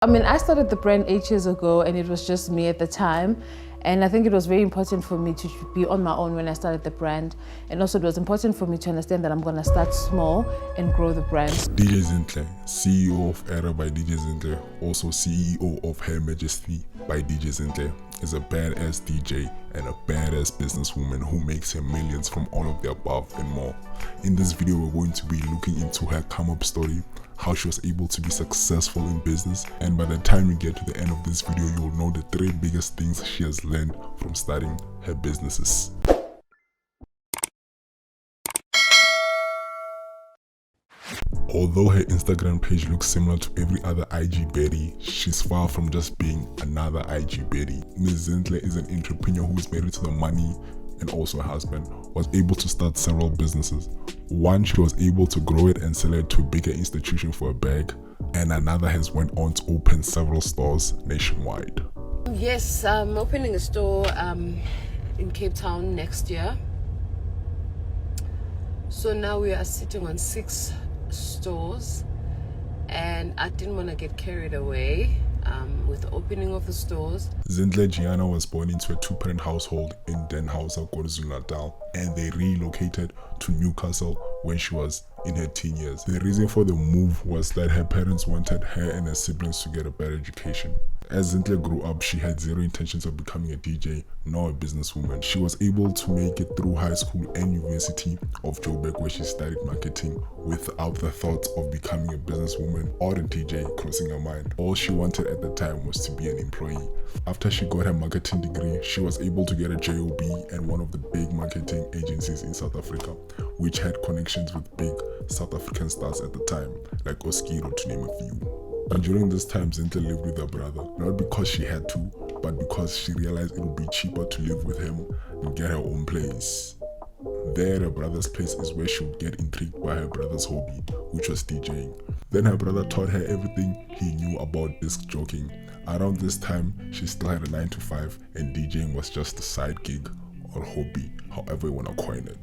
I mean, I started the brand 8 years ago and it was just me at the time. And I think it was very important for me to be on my own when I started the brand. And also it was important for me to understand that I'm going to start small and grow the brand. DJ Zinhle, CEO of Era by DJ Zinhle, also CEO of Her Majesty by DJ Zinhle, is a badass DJ and a badass businesswoman who makes her millions from all of the above and more. In this video, we're going to be looking into her come-up story, how she was able to be successful in business, and by the time you get to the end of this video, you'll know the 3 biggest things she has learned from starting her businesses. Although her Instagram page looks similar to every other IG Betty, she's far from just being another IG Betty. Ms. Zinhle is an entrepreneur who is married to the money and also a husband, was able to start several businesses. One, she was able to grow it and sell it to a bigger institution for a bag, and another has went on to open several stores nationwide. Yes, I'm opening a store in Cape Town next year. So now we are sitting on 6 stores, and I didn't want to get carried away with the opening of the stores. Zinhle Gianna was born into a 2-parent household in Denhauser, KwaZulu-Natal, and they relocated to Newcastle when she was in her teen years. The reason for the move was that her parents wanted her and her siblings to get a better education. As Zinhle grew up, she had zero intentions of becoming a DJ nor a businesswoman. She was able to make it through high school and University of Joburg, where she studied marketing without the thought of becoming a businesswoman or a DJ crossing her mind. All she wanted at the time was to be an employee. After she got her marketing degree, she was able to get a job and one of the big marketing agencies in South Africa, which had connections with big South African stars at the time, like Oskiro, to name a few. And during this time, Zinhle lived with her brother, not because she had to, but because she realized it would be cheaper to live with him and get her own place. There, her brother's place is where she would get intrigued by her brother's hobby, which was DJing. Then her brother taught her everything he knew about disc jockeying. Around this time, she still had a 9 to 5 and DJing was just a side gig or hobby, however you want to coin it.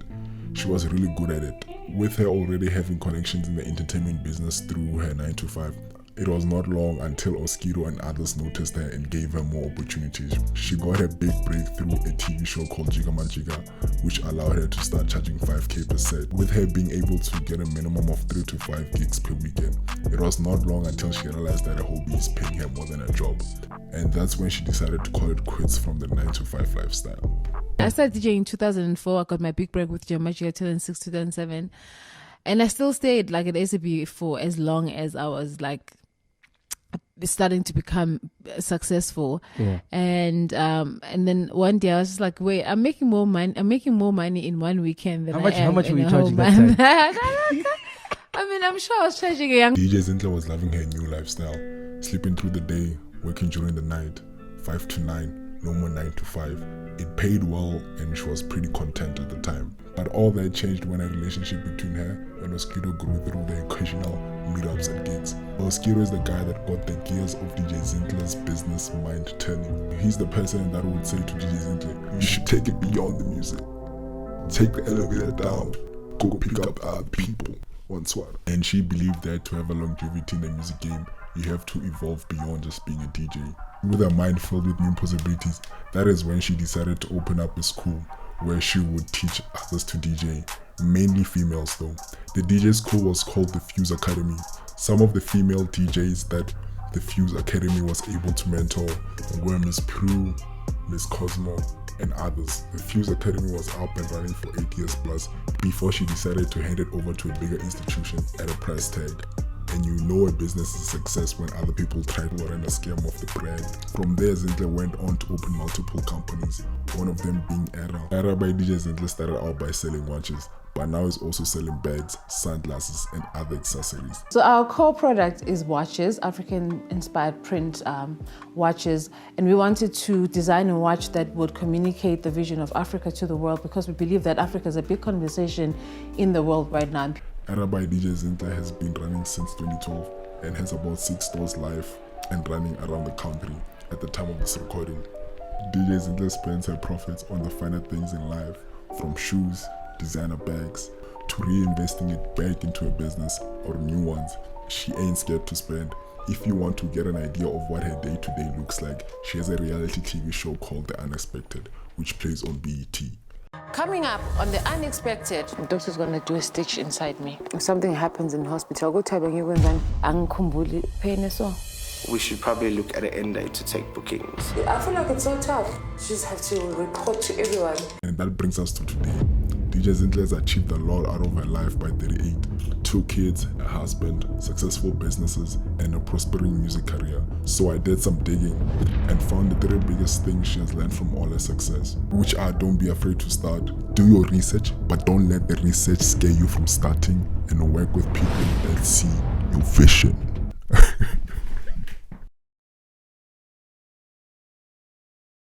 She was really good at it. With her already having connections in the entertainment business through her 9 to 5, it was not long until Oskiro and others noticed her and gave her more opportunities. She got her big break through a TV show called Jiga Majiga, which allowed her to start charging 5k per set, with her being able to get a minimum of 3 to 5 gigs per weekend. It was not long until she realized that her hobby is paying her more than a job, and that's when she decided to call it quits from the 9 to 5 lifestyle. I started DJing in 2004. I got my big break with Jamagia 2006, 2007, and I still stayed like at ACB for as long as I was like starting to become successful. And then one day I was just like, wait, I'm making more money in one weekend than how much were you in a charging whole month. that I mean, I'm sure I was charging a young DJ Zinhle was loving her new lifestyle, sleeping through the day, working during the night, 5 to 9, no more 9 to 5. It paid well and she was pretty content at the time. But all that changed when a relationship between her and Oskiro grew through the occasional meetups and gigs. Oskiro is the guy that got the gears of DJ Zinhle's business mind turning. He's the person that would say to DJ Zinhle, you should take it beyond the music. Take the elevator down, go pick up other people. Once what? And she believed that to have a longevity in the music game, you have to evolve beyond just being a DJ. With her mind filled with new possibilities, that is when she decided to open up a school where she would teach others to DJ, mainly females though. The DJ school was called the Fuse Academy. Some of the female DJs that the Fuse Academy was able to mentor were Miss Prue, Miss Cosmo, and others. The Fuse Academy was up and running for 8 years plus before she decided to hand it over to a bigger institution at a price tag. And you know a business is a success when other people try to run a scam off the brand. From there, Zinhle went on to open multiple companies, one of them being Era. Era by DJ Zinhle started out by selling watches, but now is also selling bags, sunglasses, and other accessories. So our core product is watches, African-inspired print watches, and we wanted to design a watch that would communicate the vision of Africa to the world, because we believe that Africa is a big conversation in the world right now. Era by DJ Zinhle has been running since 2012 and has about 6 stores live and running around the country at the time of this recording. DJ Zinhle spends her profits on the finer things in life, from shoes, designer bags, to reinvesting it back into a business or new ones. She ain't scared to spend. if you want to get an idea of what her day-to-day looks like, she has a reality TV show called The Unexpected, which plays on BET. Coming up on The Unexpected, the doctor's gonna do a stitch inside me. If something happens in hospital, go tell you angikhumbuli pain so. We should probably look at an end date to take bookings. I feel like it's so tough. You just have to report to everyone. And that brings us to today. DJ Zinhle has achieved a lot out of her life by 38. 2 kids, a husband, successful businesses, and a prospering music career. So I did some digging and found the 3 biggest things she has learned from all her success, which are: don't be afraid to start, do your research, but don't let the research scare you from starting, and work with people that see your vision.